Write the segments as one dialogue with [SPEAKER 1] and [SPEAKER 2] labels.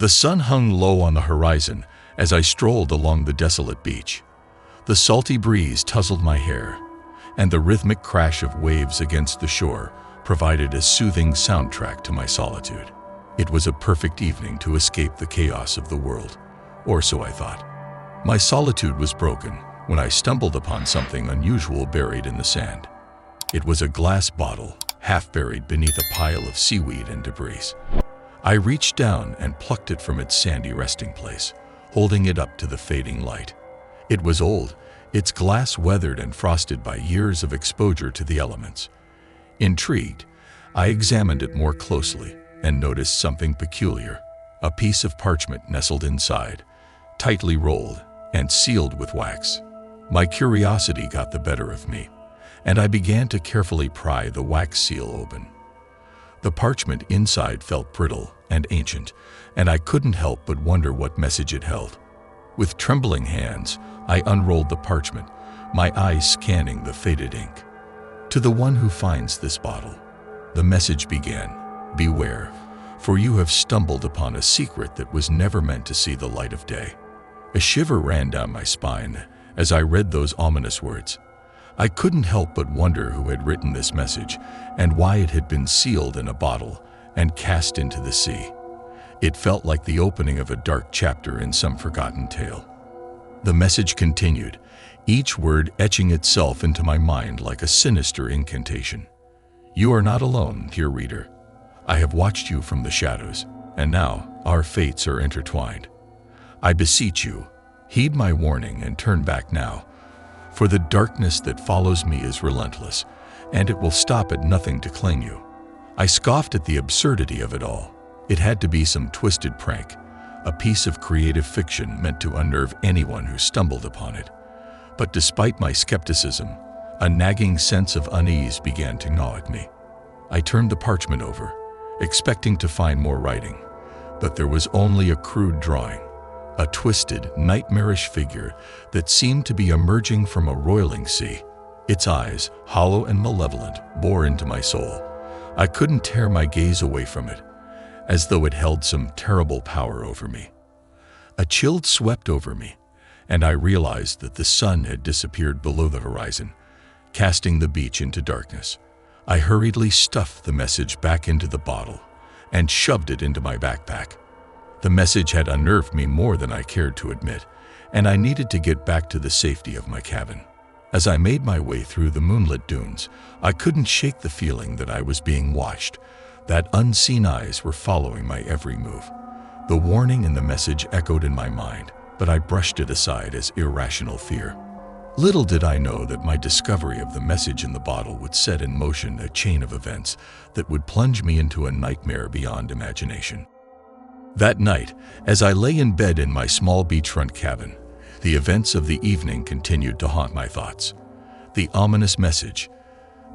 [SPEAKER 1] The sun hung low on the horizon as I strolled along the desolate beach. The salty breeze tousled my hair, and the rhythmic crash of waves against the shore provided a soothing soundtrack to my solitude. It was a perfect evening to escape the chaos of the world, or so I thought. My solitude was broken when I stumbled upon something unusual buried in the sand. It was a glass bottle, half buried beneath a pile of seaweed and debris. I reached down and plucked it from its sandy resting place, holding it up to the fading light. It was old, its glass weathered and frosted by years of exposure to the elements. Intrigued, I examined it more closely and noticed something peculiar. A piece of parchment nestled inside, tightly rolled and sealed with wax. My curiosity got the better of me, and I began to carefully pry the wax seal open. The parchment inside felt brittle and ancient, and I couldn't help but wonder what message it held. With trembling hands, I unrolled the parchment, my eyes scanning the faded ink. To the one who finds this bottle, the message began, "Beware, for you have stumbled upon a secret that was never meant to see the light of day." A shiver ran down my spine as I read those ominous words. I couldn't help but wonder who had written this message and why it had been sealed in a bottle and cast into the sea. It felt like the opening of a dark chapter in some forgotten tale. The message continued, each word etching itself into my mind like a sinister incantation. "You are not alone, dear reader. I have watched you from the shadows, and now our fates are intertwined. I beseech you, heed my warning and turn back now, for the darkness that follows me is relentless, and it will stop at nothing to claim you." I scoffed at the absurdity of it all. It had to be some twisted prank, a piece of creative fiction meant to unnerve anyone who stumbled upon it. But despite my skepticism, a nagging sense of unease began to gnaw at me. I turned the parchment over, expecting to find more writing, but there was only a crude drawing. A twisted, nightmarish figure that seemed to be emerging from a roiling sea. Its eyes, hollow and malevolent, bore into my soul. I couldn't tear my gaze away from it, as though it held some terrible power over me. A chill swept over me, and I realized that the sun had disappeared below the horizon, casting the beach into darkness. I hurriedly stuffed the message back into the bottle and shoved it into my backpack. The message had unnerved me more than I cared to admit, and I needed to get back to the safety of my cabin. As I made my way through the moonlit dunes, I couldn't shake the feeling that I was being watched, that unseen eyes were following my every move. The warning in the message echoed in my mind, but I brushed it aside as irrational fear. Little did I know that my discovery of the message in the bottle would set in motion a chain of events that would plunge me into a nightmare beyond imagination. That night, as I lay in bed in my small beachfront cabin, the events of the evening continued to haunt my thoughts. The ominous message,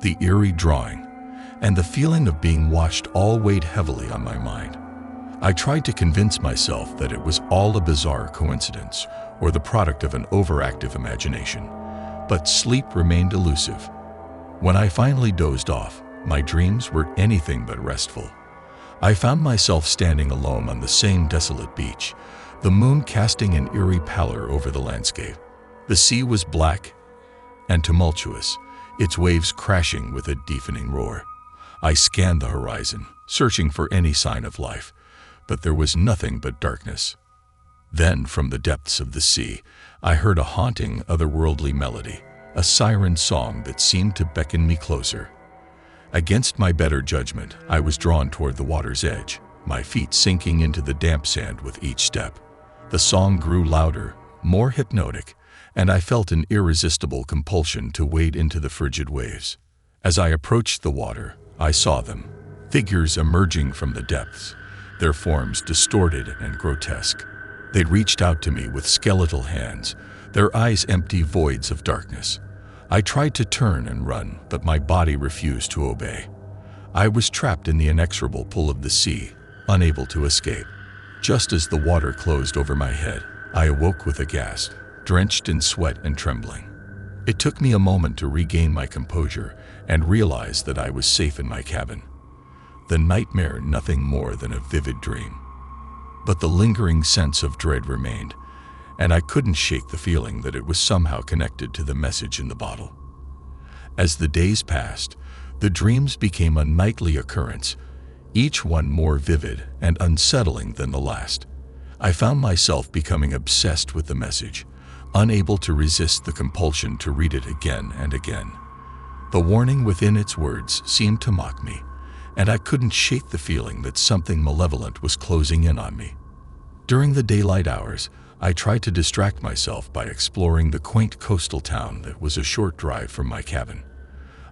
[SPEAKER 1] the eerie drawing, and the feeling of being watched all weighed heavily on my mind. I tried to convince myself that it was all a bizarre coincidence or the product of an overactive imagination, but sleep remained elusive. When I finally dozed off, my dreams were anything but restful. I found myself standing alone on the same desolate beach, the moon casting an eerie pallor over the landscape. The sea was black and tumultuous, its waves crashing with a deafening roar. I scanned the horizon, searching for any sign of life, but there was nothing but darkness. Then, from the depths of the sea, I heard a haunting, otherworldly melody, a siren song that seemed to beckon me closer. Against my better judgment, I was drawn toward the water's edge, my feet sinking into the damp sand with each step. The song grew louder, more hypnotic, and I felt an irresistible compulsion to wade into the frigid waves. As I approached the water, I saw them, figures emerging from the depths, their forms distorted and grotesque. They'd reached out to me with skeletal hands, their eyes empty voids of darkness. I tried to turn and run, but my body refused to obey. I was trapped in the inexorable pull of the sea, unable to escape. Just as the water closed over my head, I awoke with a gasp, drenched in sweat and trembling. It took me a moment to regain my composure and realize that I was safe in my cabin. The nightmare nothing more than a vivid dream. but the lingering sense of dread remained, and I couldn't shake the feeling that it was somehow connected to the message in the bottle. As the days passed, the dreams became a nightly occurrence, each one more vivid and unsettling than the last. I found myself becoming obsessed with the message, unable to resist the compulsion to read it again and again. The warning within its words seemed to mock me, and I couldn't shake the feeling that something malevolent was closing in on me. During the daylight hours, I tried to distract myself by exploring the quaint coastal town that was a short drive from my cabin.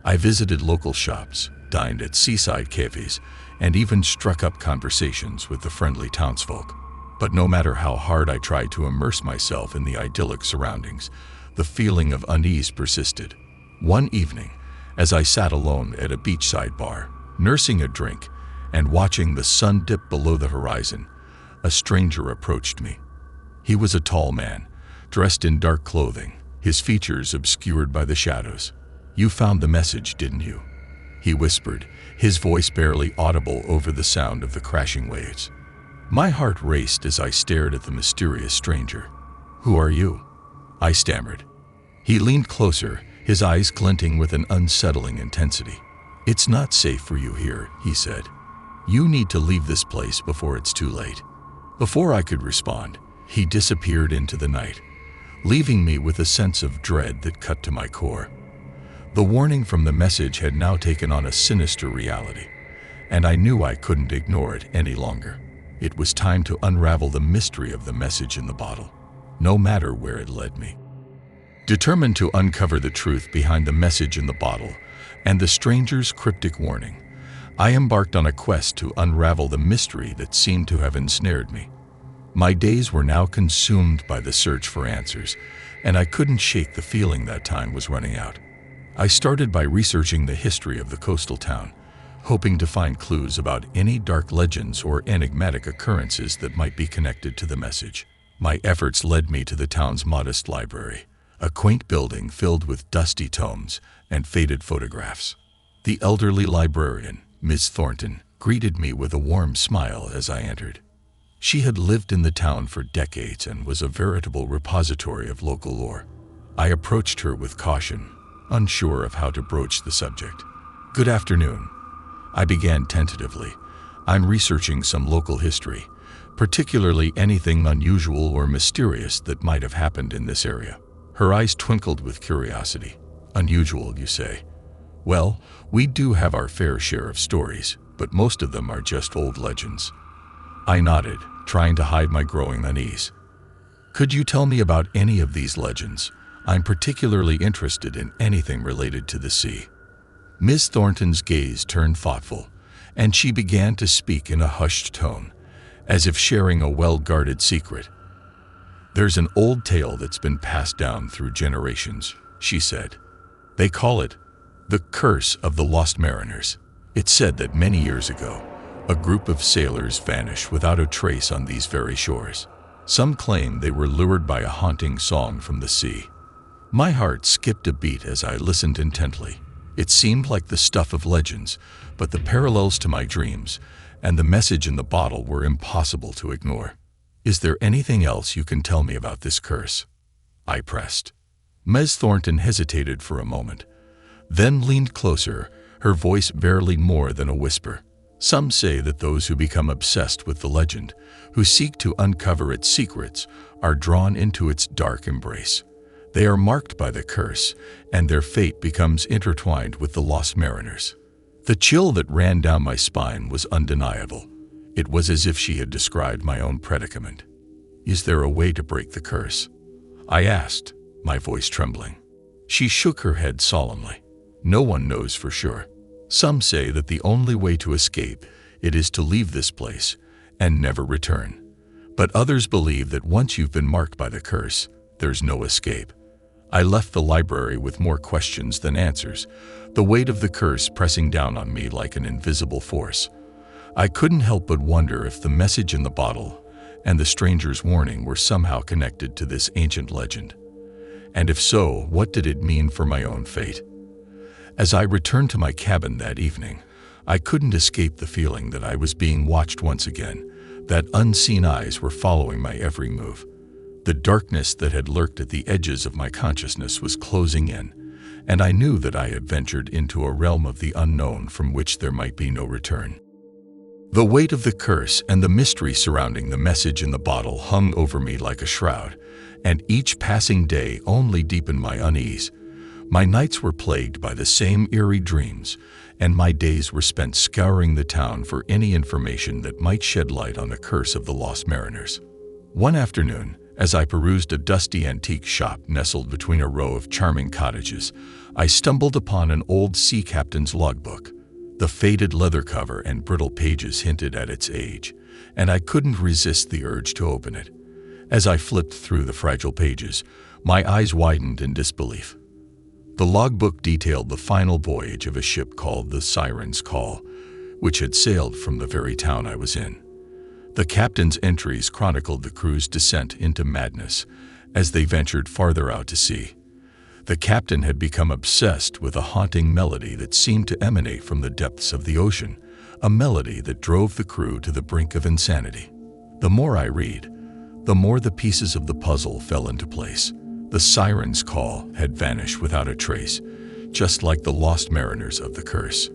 [SPEAKER 1] I visited local shops, dined at seaside cafes, and even struck up conversations with the friendly townsfolk. But no matter how hard I tried to immerse myself in the idyllic surroundings, the feeling of unease persisted. One evening, as I sat alone at a beachside bar, nursing a drink and watching the sun dip below the horizon, a stranger approached me. He was a tall man, dressed in dark clothing, his features obscured by the shadows. "You found the message, didn't you?" he whispered, his voice barely audible over the sound of the crashing waves. My heart raced as I stared at the mysterious stranger. "Who are you?" I stammered. He leaned closer, his eyes glinting with an unsettling intensity. "It's not safe for you here," he said. "You need to leave this place before it's too late." Before I could respond, he disappeared into the night, leaving me with a sense of dread that cut to my core. The warning from the message had now taken on a sinister reality, and I knew I couldn't ignore it any longer. It was time to unravel the mystery of the message in the bottle, no matter where it led me. Determined to uncover the truth behind the message in the bottle and the stranger's cryptic warning, I embarked on a quest to unravel the mystery that seemed to have ensnared me. My days were now consumed by the search for answers, and I couldn't shake the feeling that time was running out. I started by researching the history of the coastal town, hoping to find clues about any dark legends or enigmatic occurrences that might be connected to the message. My efforts led me to the town's modest library, a quaint building filled with dusty tomes and faded photographs. The elderly librarian, Miss Thornton, greeted me with a warm smile as I entered. She had lived in the town for decades and was a veritable repository of local lore. I approached her with caution, unsure of how to broach the subject. "Good afternoon," I began tentatively. "I'm researching some local history, particularly anything unusual or mysterious that might have happened in this area." Her eyes twinkled with curiosity. "Unusual, you say? Well, we do have our fair share of stories, but most of them are just old legends." I nodded, trying to hide my growing unease. "Could you tell me about any of these legends? I'm particularly interested in anything related to the sea." Miss Thornton's gaze turned thoughtful, and she began to speak in a hushed tone, as if sharing a well-guarded secret. "There's an old tale that's been passed down through generations," she said. "They call it the Curse of the Lost Mariners. It's said that many years ago, a group of sailors vanished without a trace on these very shores. Some claim they were lured by a haunting song from the sea." My heart skipped a beat as I listened intently. It seemed like the stuff of legends, but the parallels to my dreams and the message in the bottle were impossible to ignore. "Is there anything else you can tell me about this curse?" I pressed. Miss Thornton hesitated for a moment, then leaned closer, her voice barely more than a whisper. "Some say that those who become obsessed with the legend, who seek to uncover its secrets, are drawn into its dark embrace. They are marked by the curse, and their fate becomes intertwined with the lost mariners." The chill that ran down my spine was undeniable. It was as if she had described my own predicament. "Is there a way to break the curse?" I asked, my voice trembling. She shook her head solemnly. "No one knows for sure. Some say that the only way to escape it is to leave this place and never return. But others believe that once you've been marked by the curse, there's no escape." I left the library with more questions than answers, the weight of the curse pressing down on me like an invisible force. I couldn't help but wonder if the message in the bottle and the stranger's warning were somehow connected to this ancient legend. And if so, what did it mean for my own fate? As I returned to my cabin that evening, I couldn't escape the feeling that I was being watched once again, that unseen eyes were following my every move. The darkness that had lurked at the edges of my consciousness was closing in, and I knew that I had ventured into a realm of the unknown from which there might be no return. The weight of the curse and the mystery surrounding the message in the bottle hung over me like a shroud, and each passing day only deepened my unease. My nights were plagued by the same eerie dreams, and my days were spent scouring the town for any information that might shed light on the curse of the lost mariners. One afternoon, as I perused a dusty antique shop nestled between a row of charming cottages, I stumbled upon an old sea captain's logbook. The faded leather cover and brittle pages hinted at its age, and I couldn't resist the urge to open it. As I flipped through the fragile pages, my eyes widened in disbelief. The logbook detailed the final voyage of a ship called the Siren's Call, which had sailed from the very town I was in. The captain's entries chronicled the crew's descent into madness as they ventured farther out to sea. The captain had become obsessed with a haunting melody that seemed to emanate from the depths of the ocean, a melody that drove the crew to the brink of insanity. The more I read, the more the pieces of the puzzle fell into place. The Siren's Call had vanished without a trace, just like the lost mariners of the curse.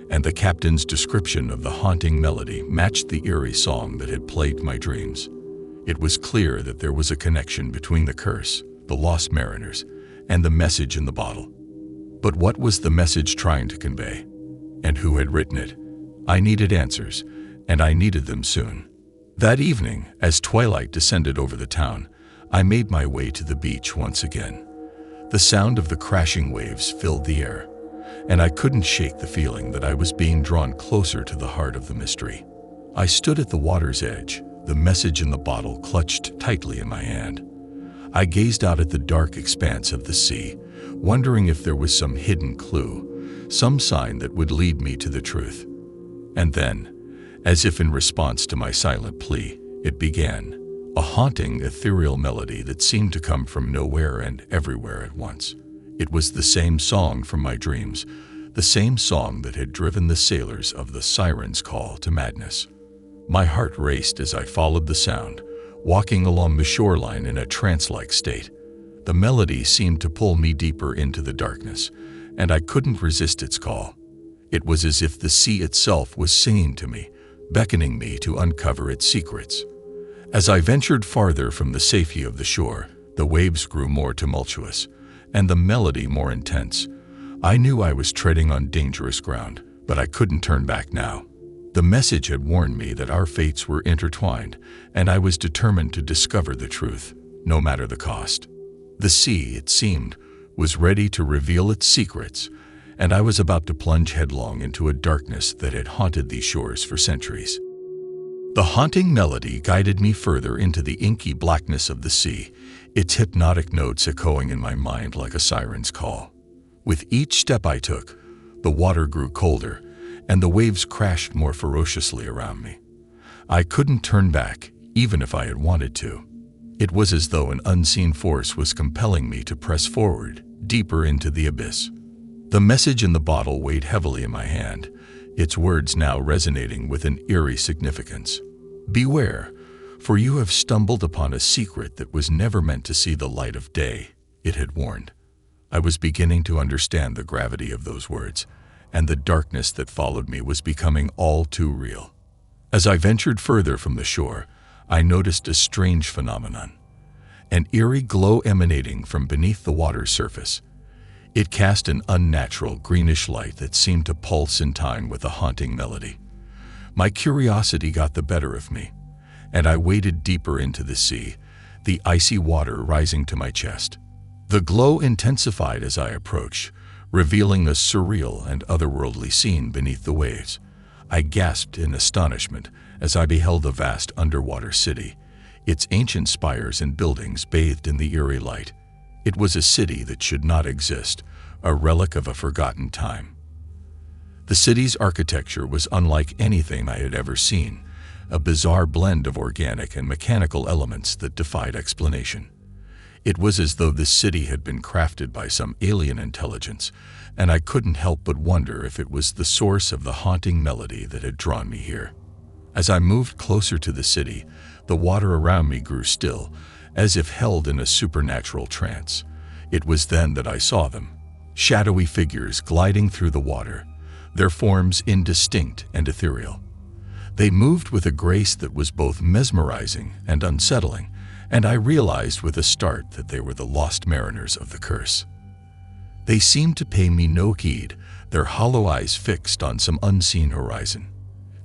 [SPEAKER 1] And the captain's description of the haunting melody matched the eerie song that had plagued my dreams. It was clear that there was a connection between the curse, the lost mariners, and the message in the bottle. But what was the message trying to convey? And who had written it? I needed answers, and I needed them soon. That evening, as twilight descended over the town, I made my way to the beach once again. The sound of the crashing waves filled the air, and I couldn't shake the feeling that I was being drawn closer to the heart of the mystery. I stood at the water's edge, the message in the bottle clutched tightly in my hand. I gazed out at the dark expanse of the sea, wondering if there was some hidden clue, some sign that would lead me to the truth. And then, as if in response to my silent plea, it began, a haunting, ethereal melody that seemed to come from nowhere and everywhere at once. It was the same song from my dreams, the same song that had driven the sailors of the Siren's Call to madness. My heart raced as I followed the sound, walking along the shoreline in a trance-like state. The melody seemed to pull me deeper into the darkness, and I couldn't resist its call. It was as if the sea itself was singing to me, beckoning me to uncover its secrets. As I ventured farther from the safety of the shore, the waves grew more tumultuous, and the melody more intense. I knew I was treading on dangerous ground, but I couldn't turn back now. The message had warned me that our fates were intertwined, and I was determined to discover the truth, no matter the cost. The sea, it seemed, was ready to reveal its secrets, and I was about to plunge headlong into a darkness that had haunted these shores for centuries. The haunting melody guided me further into the inky blackness of the sea, its hypnotic notes echoing in my mind like a siren's call. With each step I took, the water grew colder, and the waves crashed more ferociously around me. I couldn't turn back, even if I had wanted to. It was as though an unseen force was compelling me to press forward, deeper into the abyss. The message in the bottle weighed heavily in my hand, its words now resonating with an eerie significance. "Beware, for you have stumbled upon a secret that was never meant to see the light of day," it had warned. I was beginning to understand the gravity of those words, and the darkness that followed me was becoming all too real. As I ventured further from the shore, I noticed a strange phenomenon, an eerie glow emanating from beneath the water's surface. It cast an unnatural greenish light that seemed to pulse in time with the haunting melody. My curiosity got the better of me, and I waded deeper into the sea, the icy water rising to my chest. The glow intensified as I approached, revealing a surreal and otherworldly scene beneath the waves. I gasped in astonishment as I beheld a vast underwater city, its ancient spires and buildings bathed in the eerie light. It was a city that should not exist, a relic of a forgotten time. The city's architecture was unlike anything I had ever seen, a bizarre blend of organic and mechanical elements that defied explanation. It was as though this city had been crafted by some alien intelligence, and I couldn't help but wonder if it was the source of the haunting melody that had drawn me here. As I moved closer to the city, the water around me grew still, as if held in a supernatural trance. It was then that I saw them, shadowy figures gliding through the water, their forms indistinct and ethereal. They moved with a grace that was both mesmerizing and unsettling, and I realized with a start that they were the lost mariners of the curse. They seemed to pay me no heed, their hollow eyes fixed on some unseen horizon.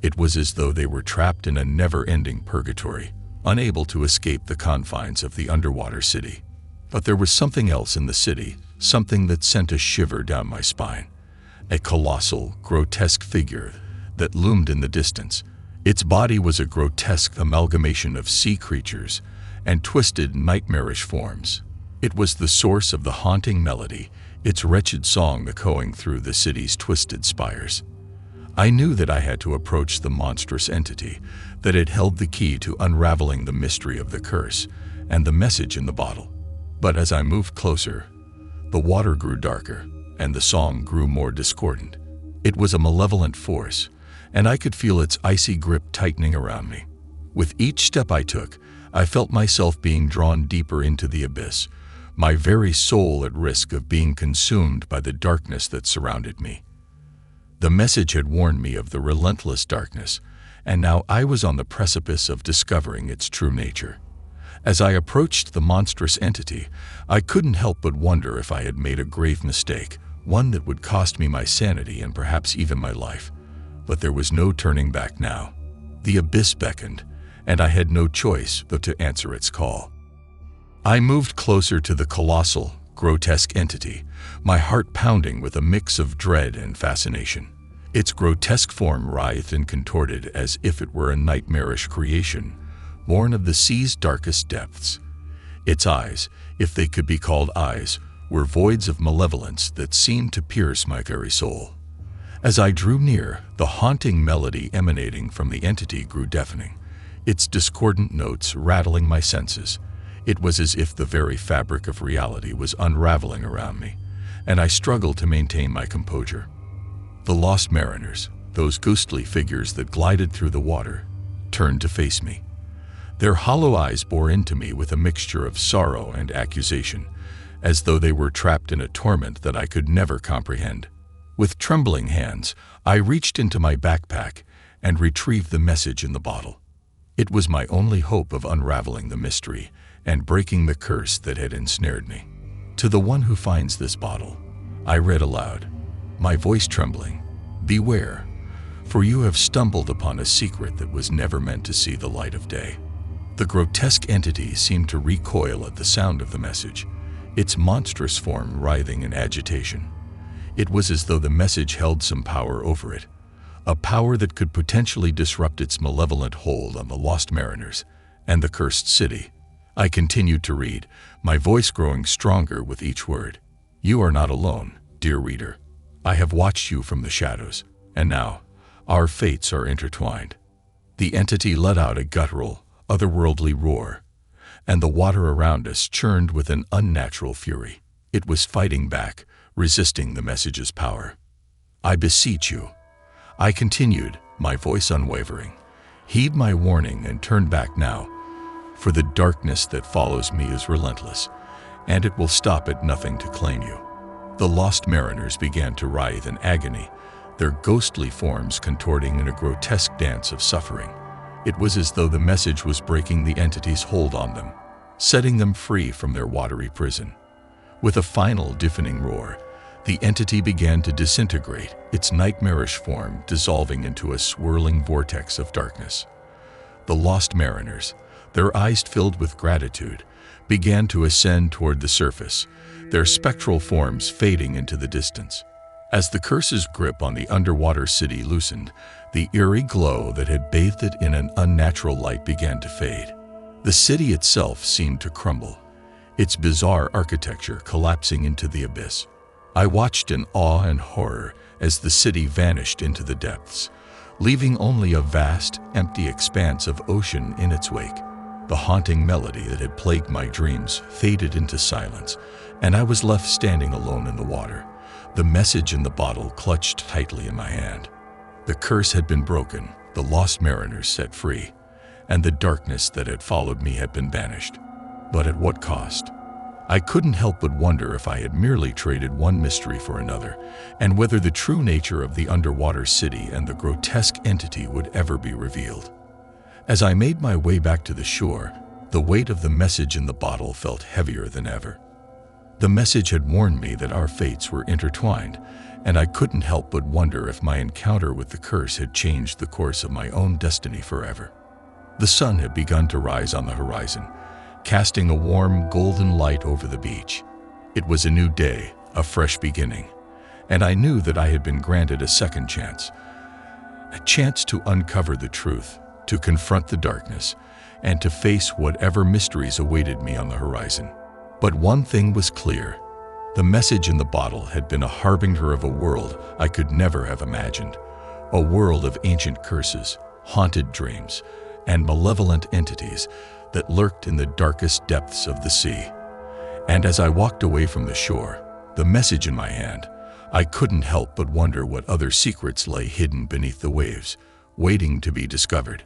[SPEAKER 1] It was as though they were trapped in a never-ending purgatory, unable to escape the confines of the underwater city. But there was something else in the city, something that sent a shiver down my spine. A colossal, grotesque figure that loomed in the distance. Its body was a grotesque amalgamation of sea creatures and twisted, nightmarish forms. It was the source of the haunting melody, its wretched song echoing through the city's twisted spires. I knew that I had to approach the monstrous entity, that it held the key to unraveling the mystery of the curse and the message in the bottle. But as I moved closer, the water grew darker and the song grew more discordant. It was a malevolent force, and I could feel its icy grip tightening around me. With each step I took, I felt myself being drawn deeper into the abyss, my very soul at risk of being consumed by the darkness that surrounded me. The message had warned me of the relentless darkness, and now I was on the precipice of discovering its true nature. As I approached the monstrous entity, I couldn't help but wonder if I had made a grave mistake, one that would cost me my sanity and perhaps even my life. But there was no turning back now. The abyss beckoned, and I had no choice but to answer its call. I moved closer to the colossal, grotesque entity, my heart pounding with a mix of dread and fascination. Its grotesque form writhed and contorted as if it were a nightmarish creation, born of the sea's darkest depths. Its eyes, if they could be called eyes, were voids of malevolence that seemed to pierce my very soul. As I drew near, the haunting melody emanating from the entity grew deafening, its discordant notes rattling my senses. It was as if the very fabric of reality was unraveling around me, and I struggled to maintain my composure. The lost mariners, those ghostly figures that glided through the water, turned to face me. Their hollow eyes bore into me with a mixture of sorrow and accusation, as though they were trapped in a torment that I could never comprehend. With trembling hands, I reached into my backpack and retrieved the message in the bottle. It was my only hope of unraveling the mystery and breaking the curse that had ensnared me. To the one who finds this bottle, I read aloud, my voice trembling, "Beware, for you have stumbled upon a secret that was never meant to see the light of day." The grotesque entity seemed to recoil at the sound of the message, its monstrous form writhing in agitation. It was as though the message held some power over it, a power that could potentially disrupt its malevolent hold on the lost mariners and the cursed city. I continued to read, my voice growing stronger with each word. "You are not alone, dear reader. I have watched you from the shadows, and now our fates are intertwined." The entity let out a guttural, otherworldly roar, and the water around us churned with an unnatural fury. It was fighting back, resisting the message's power. "I beseech you," I continued, my voice unwavering, "heed my warning and turn back now, for the darkness that follows me is relentless, and it will stop at nothing to claim you." The lost mariners began to writhe in agony, their ghostly forms contorting in a grotesque dance of suffering. It was as though the message was breaking the entity's hold on them, setting them free from their watery prison. With a final deafening roar, the entity began to disintegrate, its nightmarish form dissolving into a swirling vortex of darkness. The lost mariners, their eyes filled with gratitude, began to ascend toward the surface, their spectral forms fading into the distance. As the curse's grip on the underwater city loosened, the eerie glow that had bathed it in an unnatural light began to fade. The city itself seemed to crumble, its bizarre architecture collapsing into the abyss. I watched in awe and horror as the city vanished into the depths, leaving only a vast, empty expanse of ocean in its wake. The haunting melody that had plagued my dreams faded into silence, and I was left standing alone in the water, the message in the bottle clutched tightly in my hand. The curse had been broken, the lost mariners set free, and the darkness that had followed me had been banished. But at what cost? I couldn't help but wonder if I had merely traded one mystery for another, and whether the true nature of the underwater city and the grotesque entity would ever be revealed. As I made my way back to the shore, the weight of the message in the bottle felt heavier than ever. The message had warned me that our fates were intertwined, and I couldn't help but wonder if my encounter with the curse had changed the course of my own destiny forever. The sun had begun to rise on the horizon, casting a warm, golden light over the beach. It was a new day, a fresh beginning, and I knew that I had been granted a second chance. A chance to uncover the truth, to confront the darkness, and to face whatever mysteries awaited me on the horizon. But one thing was clear. The message in the bottle had been a harbinger of a world I could never have imagined, a world of ancient curses, haunted dreams, and malevolent entities that lurked in the darkest depths of the sea. And as I walked away from the shore, the message in my hand, I couldn't help but wonder what other secrets lay hidden beneath the waves, waiting to be discovered.